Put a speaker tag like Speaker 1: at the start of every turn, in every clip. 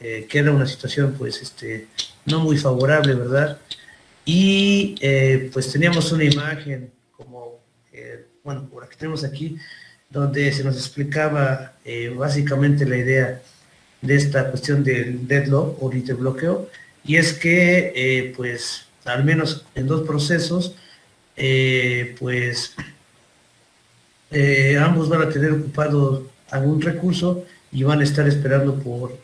Speaker 1: que era una situación pues no muy favorable, ¿verdad? Y pues teníamos una imagen como, bueno, por la que tenemos aquí, donde se nos explicaba básicamente la idea de esta cuestión del deadlock o interbloqueo, y es que pues al menos en dos procesos pues ambos van a tener ocupado algún recurso y van a estar esperando por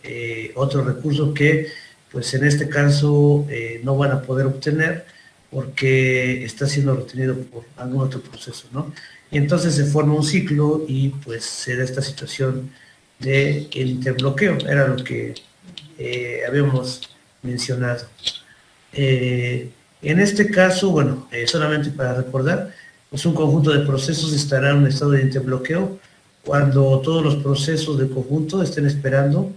Speaker 1: otro recurso que pues en este caso no van a poder obtener porque está siendo retenido por algún otro proceso, ¿no? Y entonces se forma un ciclo y pues se da esta situación de el interbloqueo, era lo que habíamos mencionado. En este caso, bueno, solamente para recordar, pues un conjunto de procesos estará en un estado de interbloqueo cuando todos los procesos del conjunto estén esperando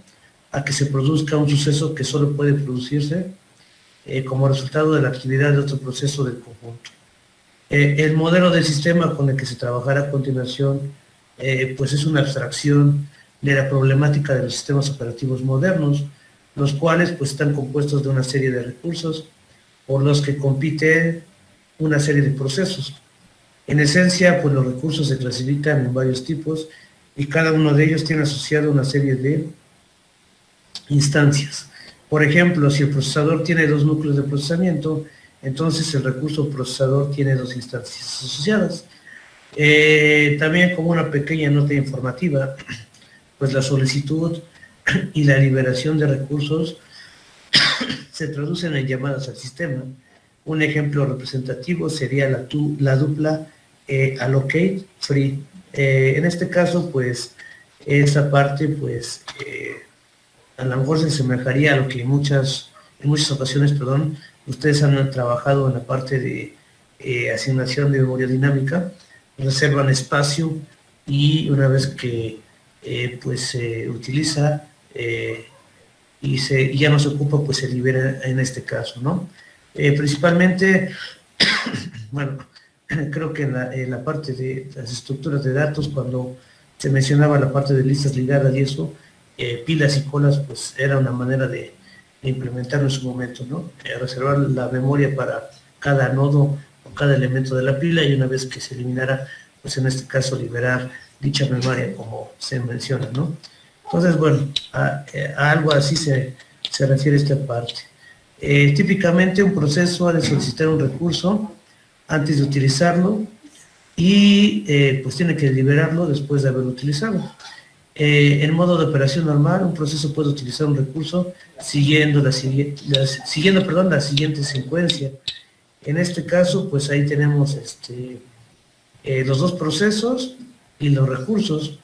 Speaker 1: a que se produzca un suceso que solo puede producirse como resultado de la actividad de otro proceso del conjunto. El modelo del sistema con el que se trabajará a continuación pues es una abstracción de la problemática de los sistemas operativos modernos, los cuales pues están compuestos de una serie de recursos por los que compiten una serie de procesos. En esencia, pues los recursos se clasifican en varios tipos y cada uno de ellos tiene asociado una serie de instancias. Por ejemplo, si el procesador tiene dos núcleos de procesamiento, entonces el recurso procesador tiene dos instancias asociadas. También como una pequeña nota informativa, pues la solicitud y la liberación de recursos se traducen en llamadas al sistema. Un ejemplo representativo sería la dupla allocate free. En este caso, pues, esa parte, pues, a lo mejor se asemejaría a lo que en muchas ocasiones, perdón, ustedes han trabajado en la parte de asignación de memoria dinámica, reservan espacio y una vez que pues se utiliza y ya no se ocupa, pues se libera en este caso, ¿no? Principalmente, bueno, creo que en la parte de las estructuras de datos, cuando se mencionaba la parte de listas ligadas y eso, pilas y colas, pues era una manera de implementarlo en su momento, ¿no? Reservar la memoria para cada nodo o cada elemento de la pila y una vez que se eliminara, pues en este caso liberar dicha memoria como se menciona, ¿no? Entonces, bueno, a algo así se refiere esta parte. Típicamente un proceso ha de solicitar un recurso antes de utilizarlo y pues tiene que liberarlo después de haberlo utilizado. En modo de operación normal, un proceso puede utilizar un recurso siguiendo la siguiente secuencia. En este caso, pues ahí tenemos los dos procesos y los recursos.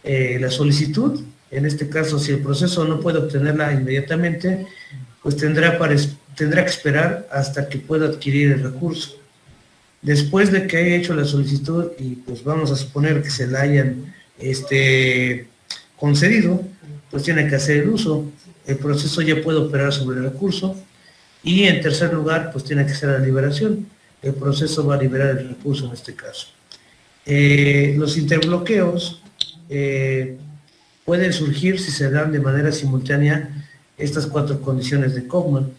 Speaker 1: La solicitud, en este caso, si el proceso no puede obtenerla inmediatamente, pues tendrá que esperar hasta que pueda adquirir el recurso. Después de que haya hecho la solicitud y pues vamos a suponer que se la hayan concedido, pues tiene que hacer el uso. El proceso ya puede operar sobre el recurso y en tercer lugar, pues tiene que hacer la liberación. El proceso va a liberar el recurso en este caso. Los interbloqueos pueden surgir si se dan de manera simultánea estas cuatro condiciones de Kaufman.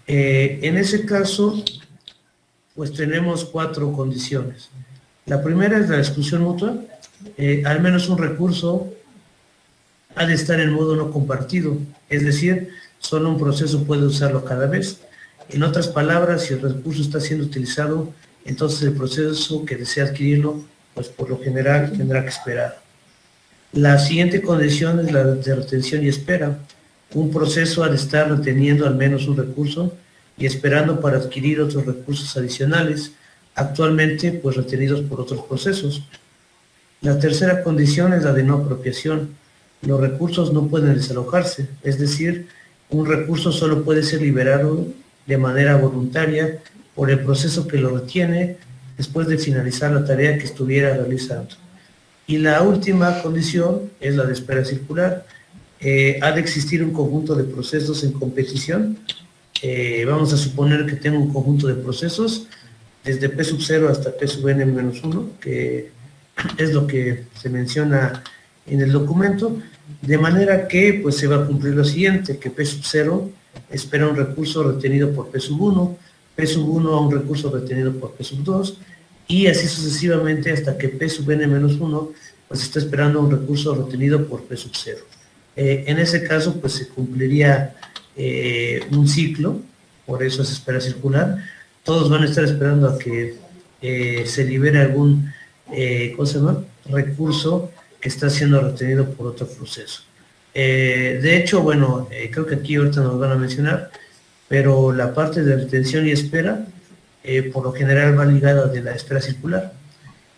Speaker 1: En ese caso, pues tenemos cuatro condiciones. La primera es la exclusión mutua. Al menos un recurso ha de estar en modo no compartido, es decir, solo un proceso puede usarlo cada vez. En otras palabras, si el recurso está siendo utilizado, entonces el proceso que desea adquirirlo, pues por lo general tendrá que esperar. La siguiente condición es la de retención y espera. Un proceso ha de estar reteniendo al menos un recurso y esperando para adquirir otros recursos adicionales, actualmente pues retenidos por otros procesos. La tercera condición es la de no apropiación. Los recursos no pueden desalojarse, es decir, un recurso solo puede ser liberado de manera voluntaria por el proceso que lo retiene después de finalizar la tarea que estuviera realizando. Y la última condición es la de espera circular. Ha de existir un conjunto de procesos en competición. Vamos a suponer que tengo un conjunto de procesos desde P sub 0 hasta P sub n-1, que es lo que se menciona en el documento, de manera que pues se va a cumplir lo siguiente, que P sub 0 espera un recurso retenido por P sub 1, P sub 1 a un recurso retenido por P sub 2, y así sucesivamente hasta que P sub n menos 1 pues está esperando un recurso retenido por P sub 0. En ese caso pues se cumpliría un ciclo, por eso es espera circular. Todos van a estar esperando a que se libere algún recurso que está siendo retenido por otro proceso. De hecho, bueno, creo que aquí ahorita nos van a mencionar, pero la parte de retención y espera, por lo general va ligada de la espera circular.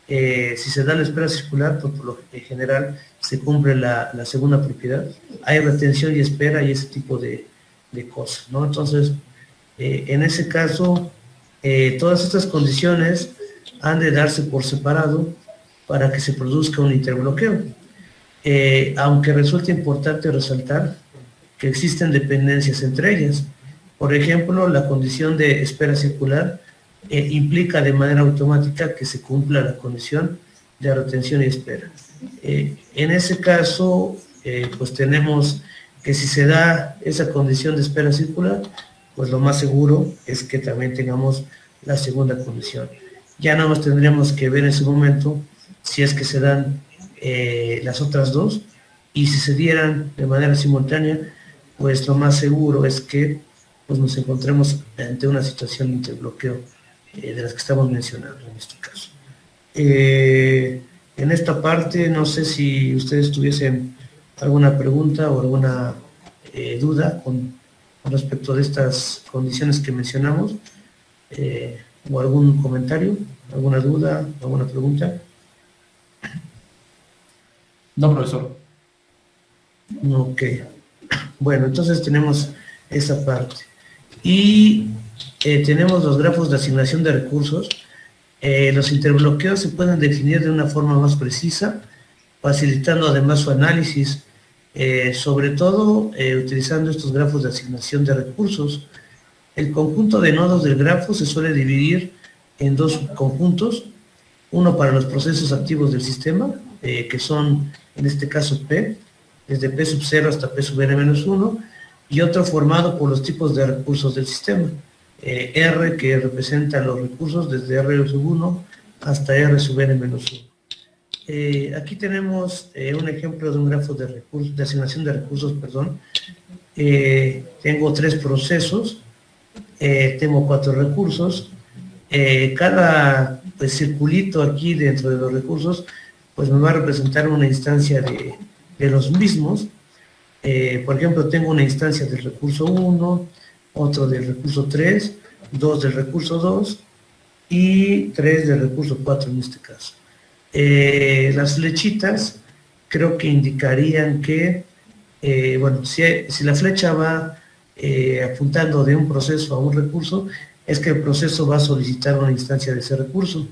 Speaker 1: Si se da la espera circular, pues por lo general se cumple la segunda propiedad. Hay retención y espera y ese tipo de cosas, ¿no? Entonces, en ese caso, todas estas condiciones han de darse por separado para que se produzca un interbloqueo. Aunque resulta importante resaltar que existen dependencias entre ellas. Por ejemplo, la condición de espera circular implica de manera automática que se cumpla la condición de retención y espera. En ese caso, pues tenemos que si se da esa condición de espera circular, pues lo más seguro es que también tengamos la segunda condición. Ya nada más tendríamos que ver en ese momento si es que se dan las otras dos, y si se dieran de manera simultánea, pues lo más seguro es que pues nos encontremos ante una situación de interbloqueo de las que estamos mencionando en este caso. En esta parte, no sé si ustedes tuviesen alguna pregunta o alguna duda con respecto de estas condiciones que mencionamos, o algún comentario, alguna duda, alguna pregunta.
Speaker 2: No, profesor.
Speaker 1: Ok. Bueno, entonces tenemos esa parte. Y tenemos los grafos de asignación de recursos. Los interbloqueos se pueden definir de una forma más precisa, facilitando además su análisis, sobre todo utilizando estos grafos de asignación de recursos. El conjunto de nodos del grafo se suele dividir en dos subconjuntos, uno para los procesos activos del sistema, que son en este caso P, desde P sub 0 hasta P sub n menos 1, y otro formado por los tipos de recursos del sistema, R, que representa los recursos desde R sub 1 hasta R sub n menos 1. Aquí tenemos un ejemplo de un grafo de asignación de recursos, perdón. Tengo 3 procesos, tengo 4 recursos. Cada pues, circulito aquí dentro de los recursos pues me va a representar una instancia de los mismos. Por ejemplo, tengo una instancia del recurso 1, otro del recurso 3, 2 del recurso 2 y 3 del recurso 4 en este caso. Las flechitas creo que indicarían que, bueno, si la flecha va apuntando de un proceso a un recurso, es que el proceso va a solicitar una instancia de ese recurso.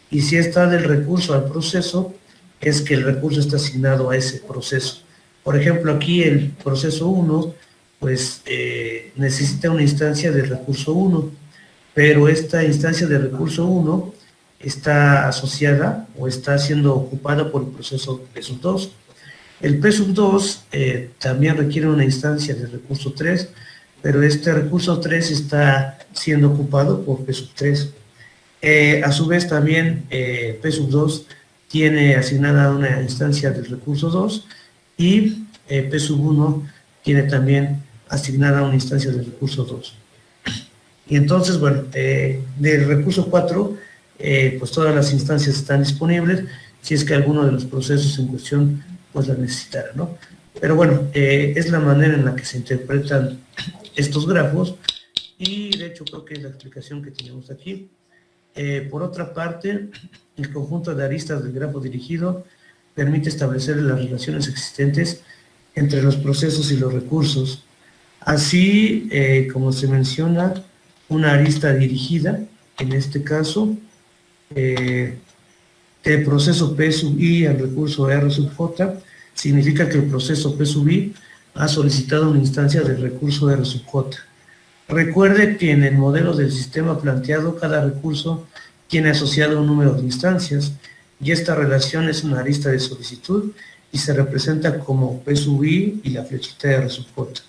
Speaker 1: Y si está del recurso al proceso, es que el recurso está asignado a ese proceso. Por ejemplo, aquí el proceso 1, pues necesita una instancia del recurso 1, pero esta instancia del recurso 1 está asociada o está siendo ocupada por el proceso P sub 2. El P sub 2 también requiere una instancia del recurso 3, pero este recurso 3 está siendo ocupado por P sub 3. A su vez también P sub 2 tiene asignada una instancia del recurso 2 y P sub 1 tiene también asignada una instancia del recurso 2. Y entonces, bueno, del recurso 4, pues todas las instancias están disponibles si es que alguno de los procesos en cuestión pues las necesitara, ¿no? Pero bueno, es la manera en la que se interpretan estos grafos y de hecho creo que es la explicación que tenemos aquí. Por otra parte, el conjunto de aristas del grafo dirigido permite establecer las relaciones existentes entre los procesos y los recursos. Así, como se menciona, una arista dirigida, en este caso, el proceso P sub i al recurso R sub j, significa que el proceso P sub i ha solicitado una instancia del recurso R sub j. Recuerde que en el modelo del sistema planteado, cada recurso tiene asociado un número de instancias, y esta relación es una arista de solicitud y se representa como P sub I y la flechita de R sub J.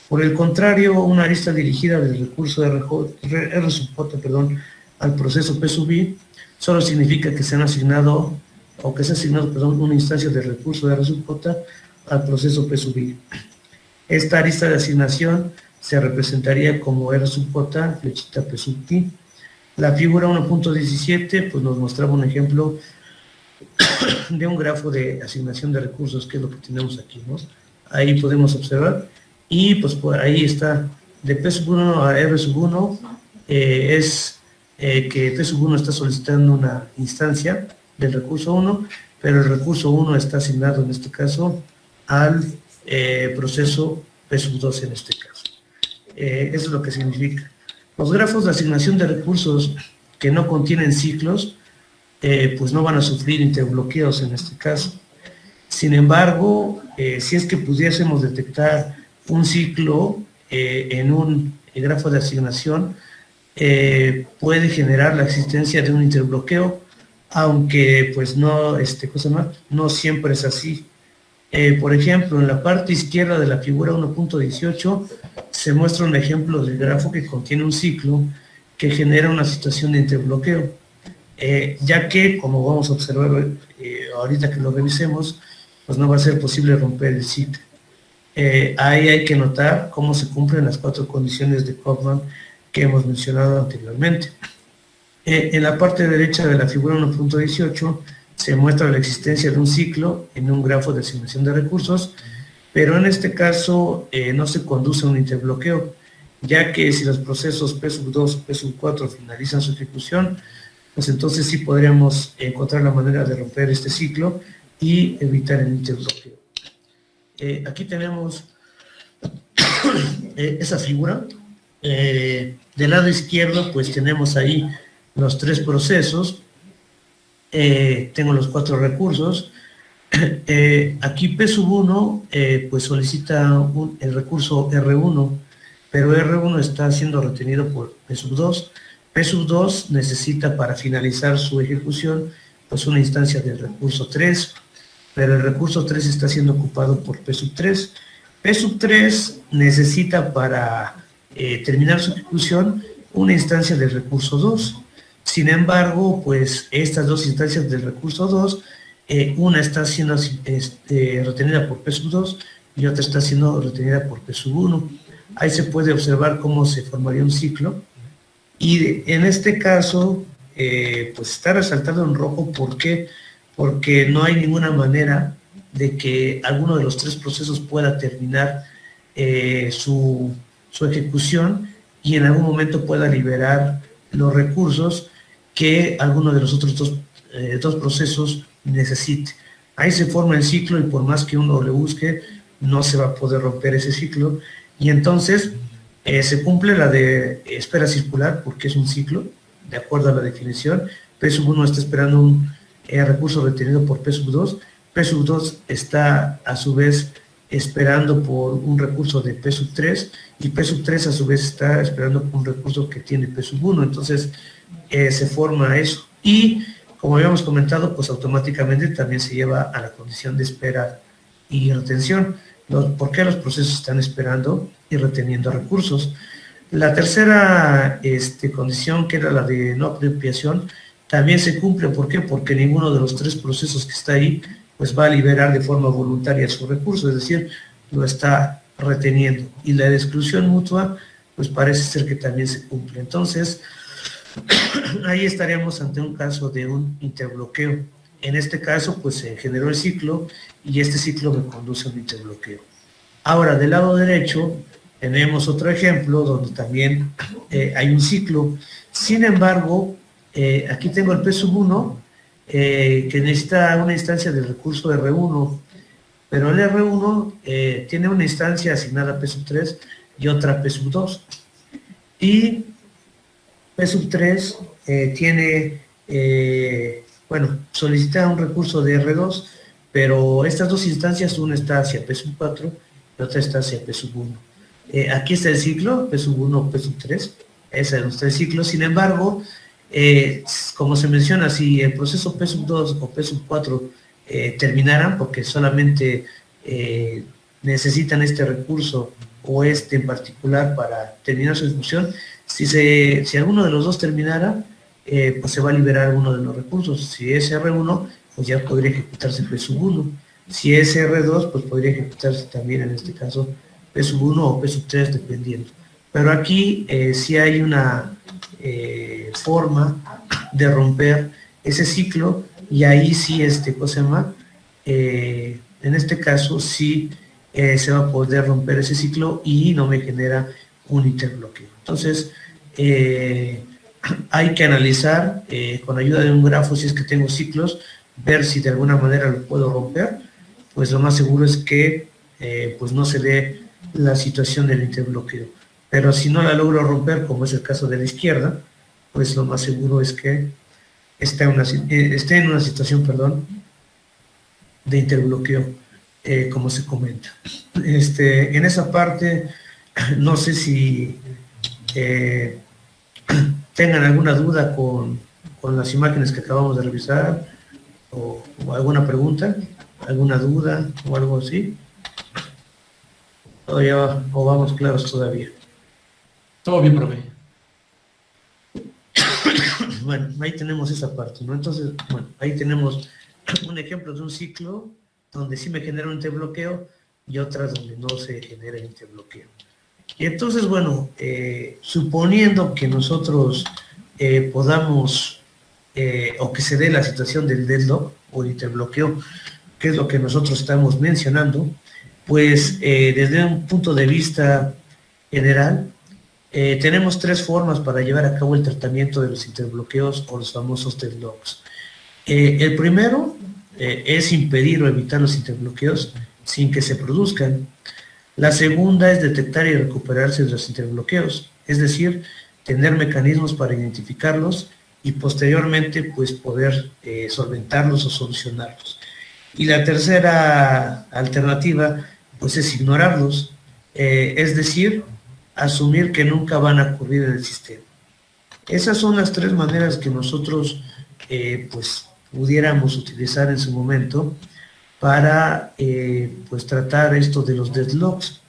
Speaker 1: Por el contrario, una arista dirigida del recurso R sub J, perdón, al proceso P sub I solo significa que se han asignado, o que se ha asignado, perdón, una instancia del recurso de R sub J al proceso P sub I. Esta arista de asignación se representaría como R sub J, flechita P sub I. La figura 1.17 pues nos mostraba un ejemplo de un grafo de asignación de recursos, que es lo que tenemos aquí, ¿no? Ahí podemos observar, y pues por ahí está, de P sub 1 a R sub 1, que P sub 1 está solicitando una instancia del recurso 1, pero el recurso 1 está asignado en este caso al proceso P sub 2 en este caso. Eso es lo que significa. Los grafos de asignación de recursos que no contienen ciclos, pues no van a sufrir interbloqueos en este caso. Sin embargo, si es que pudiésemos detectar un ciclo en un grafo de asignación, puede generar la existencia de un interbloqueo, aunque pues no, no siempre es así. Por ejemplo, en la parte izquierda de la figura 1.18 se muestra un ejemplo del grafo que contiene un ciclo que genera una situación de interbloqueo, ya que, como vamos a observar ahorita que lo revisemos, pues no va a ser posible romper el ciclo. Ahí hay que notar cómo se cumplen las 4 condiciones de Kauffman que hemos mencionado anteriormente. En la parte derecha de la figura 1.18 se muestra la existencia de un ciclo en un grafo de asignación de recursos, pero en este caso no se conduce a un interbloqueo, ya que si los procesos P sub 2 o P sub 4 finalizan su ejecución, pues entonces sí podríamos encontrar la manera de romper este ciclo y evitar el interbloqueo. Aquí tenemos esa figura. Del lado izquierdo pues tenemos ahí los 3 procesos. Tengo los 4 recursos. Aquí P sub 1 pues solicita el recurso R1, pero R1 está siendo retenido por P sub 2. P sub 2 necesita para finalizar su ejecución pues una instancia del recurso 3, pero el recurso 3 está siendo ocupado por P sub 3. P sub 3 necesita para terminar su ejecución una instancia del recurso 2. Sin embargo, pues estas 2 instancias del recurso 2, una está siendo retenida por P sub 2 y otra está siendo retenida por P sub 1. Ahí se puede observar cómo se formaría un ciclo. Y en este caso, pues está resaltado en rojo. ¿Por qué? Porque no hay ninguna manera de que alguno de los 3 procesos pueda terminar su ejecución y en algún momento pueda liberar los recursos que alguno de los otros dos procesos necesite. Ahí se forma el ciclo y por más que uno le busque, no se va a poder romper ese ciclo. Y entonces se cumple la de espera circular porque es un ciclo, de acuerdo a la definición. P sub 1 está esperando un recurso retenido por P sub 2. P sub 2 está a su vez esperando por un recurso de P sub 3 y P sub 3 a su vez está esperando por un recurso que tiene P sub 1. Entonces se forma eso. Y como habíamos comentado, pues automáticamente también se lleva a la condición de espera y retención. ¿Por qué los procesos están esperando y reteniendo recursos? La tercera condición, que era la de no apropiación, también se cumple. ¿Por qué? Porque ninguno de los 3 procesos que está ahí pues va a liberar de forma voluntaria su recurso, es decir, lo está reteniendo. Y la de exclusión mutua, pues parece ser que también se cumple. Entonces, ahí estaríamos ante un caso de un interbloqueo. En este caso, pues se generó el ciclo y este ciclo me conduce a un interbloqueo. Ahora, del lado derecho, tenemos otro ejemplo donde también hay un ciclo. Sin embargo, aquí tengo el P sub 1, que necesita una instancia del recurso R1, pero el R1 tiene una instancia asignada a P sub 3 y otra a P sub 2. Y P sub 3 solicita un recurso de R2, pero estas 2 instancias, una está hacia P sub 4 y otra está hacia P sub 1. Aquí está el ciclo, P sub 1, P sub 3, ese es nuestro ciclo. Sin embargo, como se menciona, si el proceso P sub 2 o P sub 4 terminaran porque solamente necesitan este recurso o este en particular para terminar su ejecución. Si alguno de los dos terminara, pues se va a liberar uno de los recursos. Si es R1, pues ya podría ejecutarse P sub 1. Si es R2, pues podría ejecutarse también en este caso P sub 1 o P sub 3, dependiendo. Pero aquí sí hay una forma de romper ese ciclo, y ahí sí, ¿cómo se llama? En este caso sí se va a poder romper ese ciclo y no me genera un interbloqueo. Entonces, hay que analizar con ayuda de un grafo, si es que tengo ciclos, ver si de alguna manera lo puedo romper. Pues lo más seguro es que pues no se dé la situación del interbloqueo. Pero si no la logro romper, como es el caso de la izquierda, pues lo más seguro es que esté en una situación, perdón, de interbloqueo, como se comenta. En esa parte, no sé si tengan alguna duda con las imágenes que acabamos de revisar, o alguna pregunta, alguna duda o algo así. Todavía, o vamos claros todavía.
Speaker 2: Todo bien, profe.
Speaker 1: Bueno, ahí tenemos esa parte, ¿no? Entonces, bueno, ahí tenemos un ejemplo de un ciclo donde sí me genera un interbloqueo y otras donde no se genera el interbloqueo. Y entonces, bueno, suponiendo que nosotros podamos, o que se dé la situación del deadlock o el interbloqueo, que es lo que nosotros estamos mencionando, pues desde un punto de vista general, tenemos tres formas para llevar a cabo el tratamiento de los interbloqueos o los famosos deadlocks. El primero es impedir o evitar los interbloqueos sin que se produzcan. La segunda es detectar y recuperarse de los interbloqueos, es decir, tener mecanismos para identificarlos y posteriormente pues poder solventarlos o solucionarlos. Y la tercera alternativa pues es ignorarlos, es decir, asumir que nunca van a ocurrir en el sistema. Esas son las tres maneras que nosotros pues pudiéramos utilizar en su momento para pues tratar esto de los deadlocks.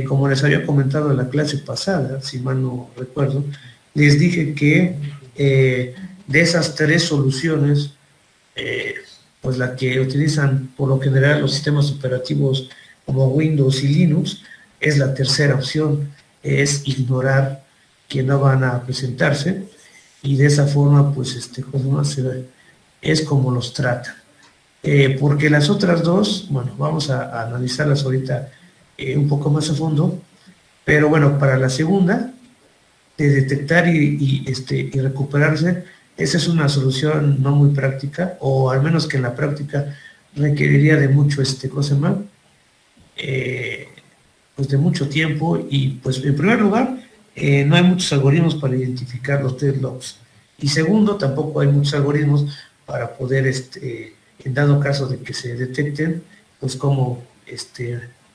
Speaker 1: Como les había comentado en la clase pasada, si mal no recuerdo, les dije que de esas tres soluciones, pues la que utilizan por lo general los sistemas operativos como Windows y Linux, es la tercera opción, es ignorar que no van a presentarse, y de esa forma pues es como los tratan. Porque las otras dos, bueno, vamos a analizarlas ahorita un poco más a fondo, pero bueno, para la segunda, de detectar y recuperarse, esa es una solución no muy práctica, o al menos que en la práctica requeriría de mucho, ¿cómo se llama? Pues de mucho tiempo, y pues en primer lugar, no hay muchos algoritmos para identificar los deadlocks, y segundo, tampoco hay muchos algoritmos para poder, en dado caso de que se detecten, pues cómo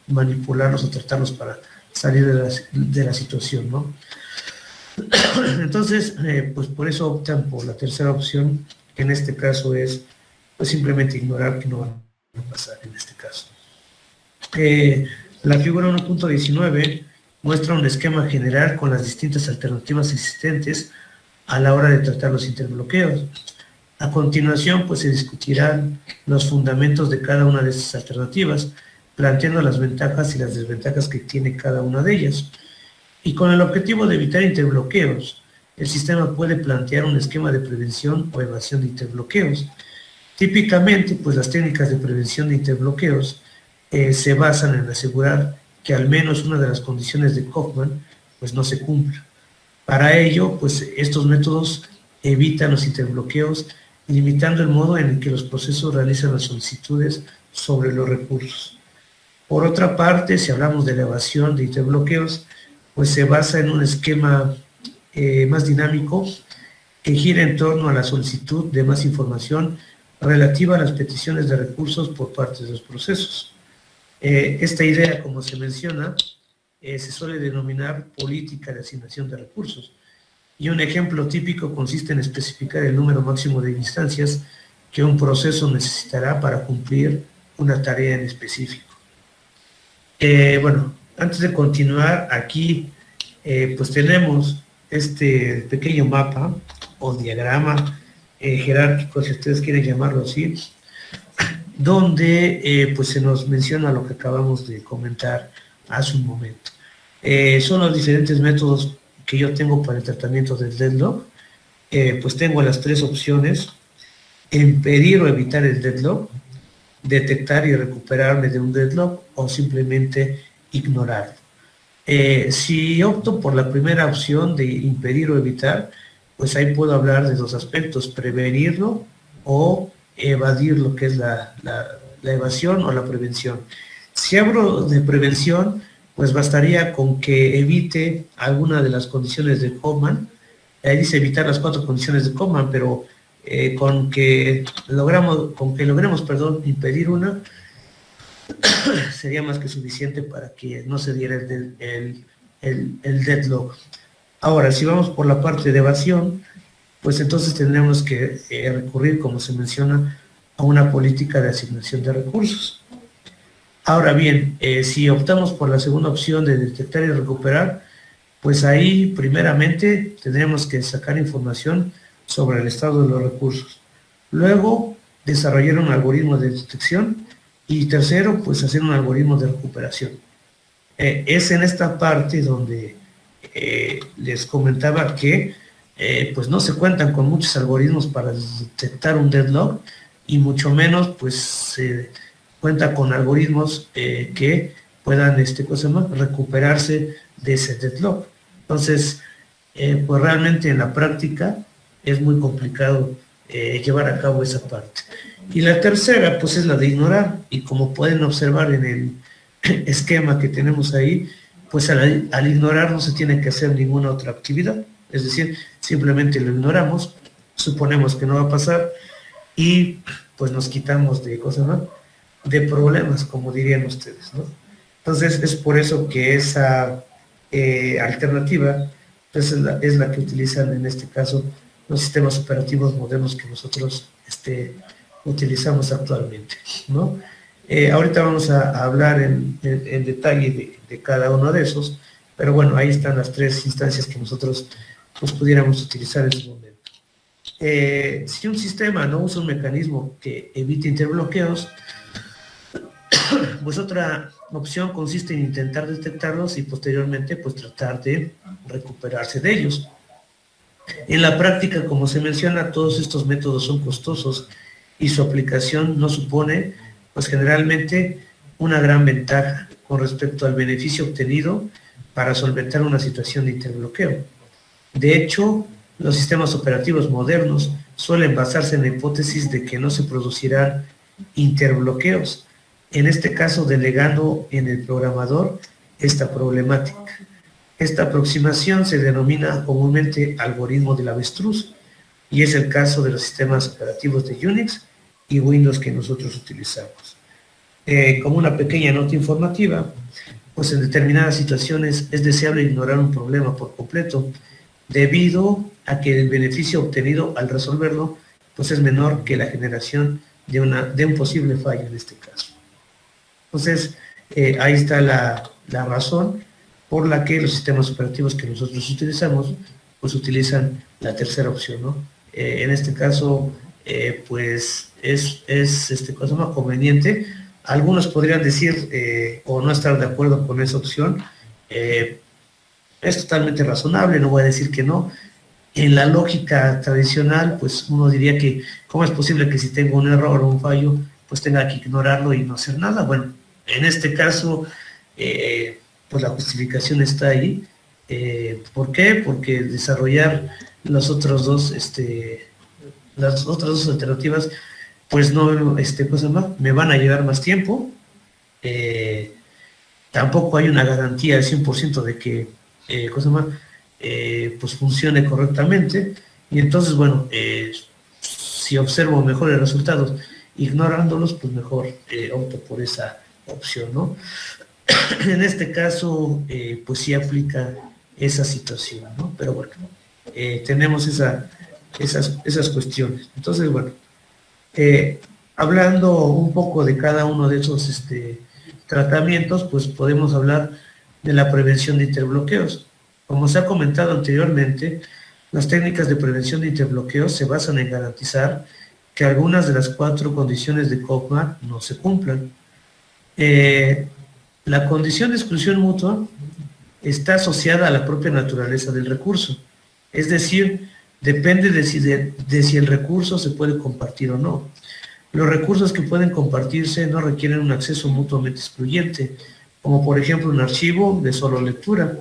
Speaker 1: manipularlos o tratarlos para salir de la situación, ¿no? Entonces, pues por eso optan por la tercera opción, que en este caso es pues simplemente ignorar que no van a pasar en este caso. La figura 1.19 muestra un esquema general con las distintas alternativas existentes a la hora de tratar los interbloqueos. A continuación, pues se discutirán los fundamentos de cada una de estas alternativas, planteando las ventajas y las desventajas que tiene cada una de ellas. Y con el objetivo de evitar interbloqueos, el sistema puede plantear un esquema de prevención o evasión de interbloqueos. Típicamente, pues las técnicas de prevención de interbloqueos se basan en asegurar que al menos una de las condiciones de Kauffman pues no se cumpla. Para ello, pues estos métodos evitan los interbloqueos, limitando el modo en el que los procesos realizan las solicitudes sobre los recursos. Por otra parte, si hablamos de la evasión de interbloqueos, pues se basa en un esquema más dinámico que gira en torno a la solicitud de más información relativa a las peticiones de recursos por parte de los procesos. Esta idea, como se menciona, se suele denominar política de asignación de recursos, y un ejemplo típico consiste en especificar el número máximo de instancias que un proceso necesitará para cumplir una tarea en específico. Bueno, antes de continuar, aquí pues tenemos este pequeño mapa o diagrama jerárquico, si ustedes quieren llamarlo así, donde pues se nos menciona lo que acabamos de comentar hace un momento. Son los diferentes métodos que yo tengo para el tratamiento del deadlock. Pues tengo las tres opciones: impedir o evitar el deadlock, detectar y recuperarme de un deadlock, o simplemente ignorarlo. Si opto por la primera opción de impedir o evitar, pues ahí puedo hablar de dos aspectos: prevenirlo o evadir lo que es la evasión o la prevención. Si hablo de prevención, pues bastaría con que evite alguna de las condiciones de Hoffman. Ahí dice evitar las 4 condiciones de Hoffman, pero con que logremos impedir una, sería más que suficiente para que no se diera el deadlock. Ahora, si vamos por la parte de evasión, pues entonces tendremos que recurrir, como se menciona, a una política de asignación de recursos. Ahora bien, si optamos por la segunda opción de detectar y recuperar, pues ahí primeramente tendremos que sacar información sobre el estado de los recursos. Luego, desarrollar un algoritmo de detección. Y tercero, pues hacer un algoritmo de recuperación. Es en esta parte donde les comentaba que pues no se cuentan con muchos algoritmos para detectar un deadlock, y mucho menos pues se cuenta con algoritmos que puedan recuperarse de ese deadlock. Entonces, pues realmente en la práctica es muy complicado llevar a cabo esa parte. Y la tercera, pues es la de ignorar, y como pueden observar en el esquema que tenemos ahí, pues al ignorar no se tiene que hacer ninguna otra actividad, es decir, simplemente lo ignoramos, suponemos que no va a pasar, y pues nos quitamos de cosas, ¿no?, de problemas, como dirían ustedes, ¿no? Entonces es por eso que esa alternativa pues es la que utilizan en este caso los sistemas operativos modernos que nosotros utilizamos actualmente, ¿no? Ahorita vamos a hablar en detalle de cada uno de esos, pero bueno, ahí están las tres instancias que nosotros pues pudiéramos utilizar en su momento. Si un sistema no usa un mecanismo que evite interbloqueos, pues otra opción consiste en intentar detectarlos y posteriormente pues tratar de recuperarse de ellos. En la práctica, como se menciona, todos estos métodos son costosos y su aplicación no supone, pues generalmente, una gran ventaja con respecto al beneficio obtenido para solventar una situación de interbloqueo. De hecho, los sistemas operativos modernos suelen basarse en la hipótesis de que no se producirán interbloqueos, en este caso delegando en el programador esta problemática. Esta aproximación se denomina comúnmente algoritmo del avestruz, y es el caso de los sistemas operativos de Unix y Windows que nosotros utilizamos. Como una pequeña nota informativa, pues en determinadas situaciones es deseable ignorar un problema por completo, debido a que el beneficio obtenido al resolverlo pues es menor que la generación de un posible fallo en este caso. Entonces, ahí está la razón por la que los sistemas operativos que nosotros utilizamos pues utilizan la tercera opción, ¿no? En este caso, pues es cosa más conveniente. Algunos podrían decir o no estar de acuerdo con esa opción. Es totalmente razonable, no voy a decir que no. En la lógica tradicional, pues uno diría que ¿cómo es posible que si tengo un error o un fallo, pues tenga que ignorarlo y no hacer nada? Bueno, en este caso, pues la justificación está ahí. ¿Por qué? Porque desarrollar las otras dos alternativas, pues no, me van a llevar más tiempo. Tampoco hay una garantía al 100% de que, pues funcione correctamente. Y entonces, bueno, si observo mejores resultados ignorándolos, pues mejor opto por esa opción, ¿no? En este caso, pues sí aplica esa situación, ¿no? Pero bueno, tenemos esas cuestiones. Entonces, bueno, Hablando un poco de cada uno de esos tratamientos, pues podemos hablar de la prevención de interbloqueos. Como se ha comentado anteriormente, las técnicas de prevención de interbloqueos se basan en garantizar que algunas de las 4 condiciones de Kochmar no se cumplan. La condición de exclusión mutua está asociada a la propia naturaleza del recurso, es decir, depende de si el recurso se puede compartir o no. Los recursos que pueden compartirse no requieren un acceso mutuamente excluyente, como por ejemplo un archivo de solo lectura.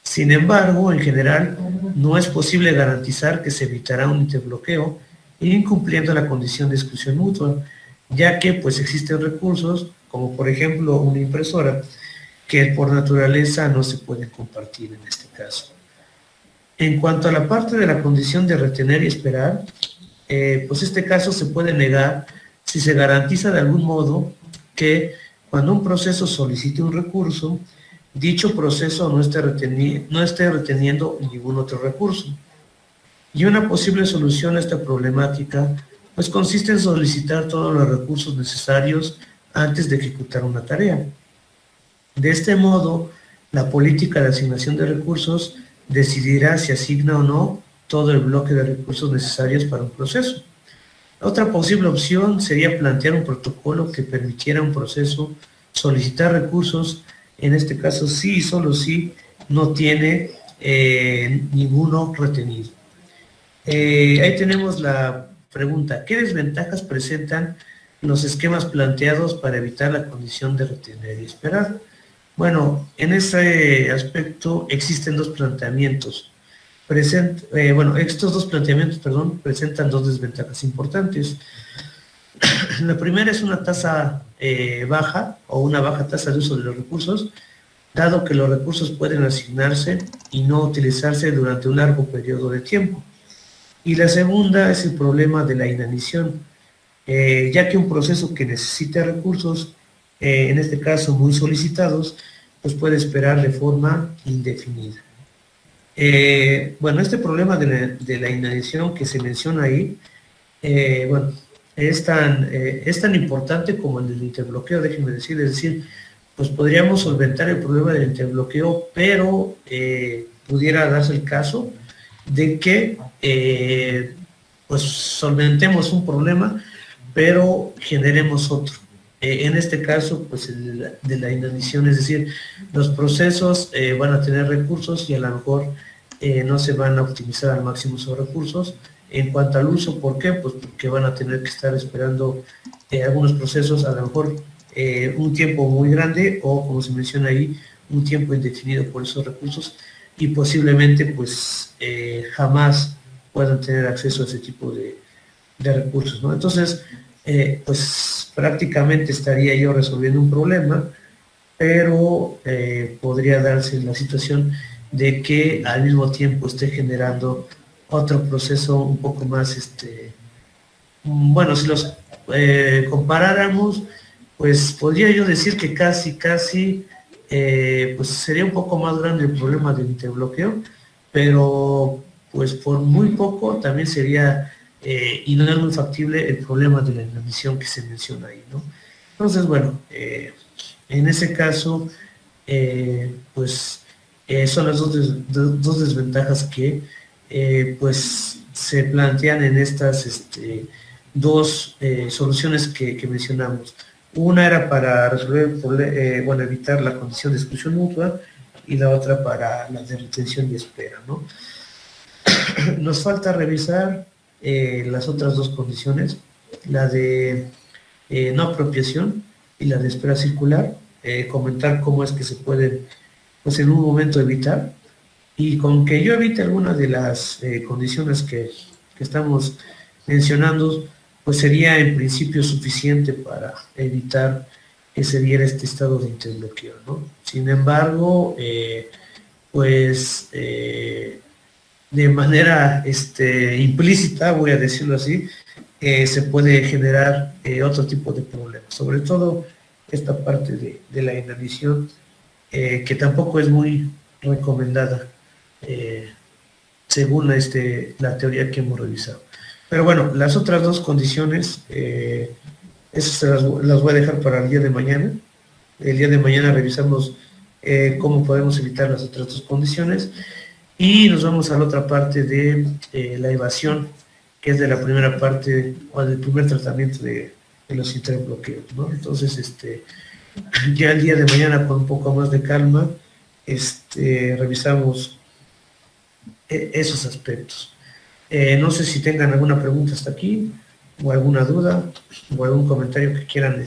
Speaker 1: Sin embargo, en general, no es posible garantizar que se evitará un interbloqueo incumpliendo la condición de exclusión mutua, ya que pues existen recursos, como por ejemplo una impresora, que por naturaleza no se pueden compartir en este caso. En cuanto a la parte de la condición de retener y esperar, pues este caso se puede negar si se garantiza de algún modo que cuando un proceso solicite un recurso, dicho proceso no esté reteniendo ningún otro recurso. Y una posible solución a esta problemática pues consiste en solicitar todos los recursos necesarios antes de ejecutar una tarea. De este modo, la política de asignación de recursos decidirá si asigna o no todo el bloque de recursos necesarios para un proceso. Otra posible opción sería plantear un protocolo que permitiera a un proceso solicitar recursos, en este caso sí y solo si no tiene ninguno retenido. Ahí tenemos la pregunta: ¿qué desventajas presentan los esquemas planteados para evitar la condición de retener y esperar? Bueno, en ese aspecto existen dos planteamientos. Estos dos planteamientos, presentan dos desventajas importantes. La primera es una tasa baja o una baja tasa de uso de los recursos, dado que los recursos pueden asignarse y no utilizarse durante un largo periodo de tiempo. Y la segunda es el problema de la inanición, ya que un proceso que necesita recursos, en este caso muy solicitados, pues puede esperar de forma indefinida. Este problema de la inanición que se menciona ahí, es tan importante como el del interbloqueo, déjenme decir, es decir, pues podríamos solventar el problema del interbloqueo, pero pudiera darse el caso de que pues solventemos un problema, pero generemos otro. En este caso, pues de la inanición, es decir, los procesos van a tener recursos y a lo mejor no se van a optimizar al máximo esos recursos. En cuanto al uso, ¿por qué? Pues porque van a tener que estar esperando algunos procesos, a lo mejor un tiempo muy grande o, como se menciona ahí, un tiempo indefinido por esos recursos, y posiblemente pues jamás puedan tener acceso a ese tipo de recursos, ¿no? Entonces, pues prácticamente estaría yo resolviendo un problema, pero podría darse la situación de que al mismo tiempo esté generando otro proceso un poco más, si los comparáramos, pues podría yo decir que casi, pues sería un poco más grande el problema del interbloqueo, pero pues por muy poco también sería, y no es muy factible, el problema de la inanición que se menciona ahí, ¿no? Entonces, en ese caso, son las dos desventajas que pues se plantean en estas dos soluciones que mencionamos. Una era para resolver evitar la condición de exclusión mutua, y la otra para la de retención y espera, ¿no? Nos falta revisar las otras dos condiciones, la de no apropiación y la de espera circular, comentar cómo es que se pueden, pues en un momento, evitar. Y con que yo evite alguna de las condiciones que estamos mencionando, pues sería en principio suficiente para evitar que se diera este estado de interbloqueo, ¿no? Sin embargo, de manera implícita, voy a decirlo así, se puede generar otro tipo de problemas, sobre todo esta parte de la inanición, que tampoco es muy recomendada según la teoría que hemos revisado. Pero bueno, las otras dos condiciones, esas las voy a dejar para el día de mañana. El día de mañana revisamos cómo podemos evitar las otras dos condiciones y nos vamos a la otra parte de la evasión, que es de la primera parte o del primer tratamiento de los interbloqueos, ¿no? Entonces, ya el día de mañana con un poco más de calma, revisamos esos aspectos. No sé si tengan alguna pregunta hasta aquí, o alguna duda, o algún comentario que quieran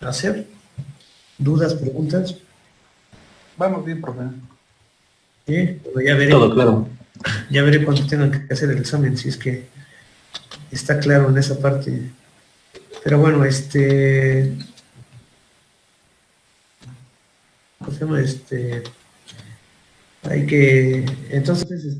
Speaker 1: hacer. ¿Dudas, preguntas?
Speaker 3: Vamos bien, profe.
Speaker 1: ¿Sí? Bueno, ya veré.
Speaker 2: Todo claro.
Speaker 1: Ya veré cuando tengan que hacer el examen, si es que está claro en esa parte. Pero bueno, ¿cómo se llama? Hay que, entonces,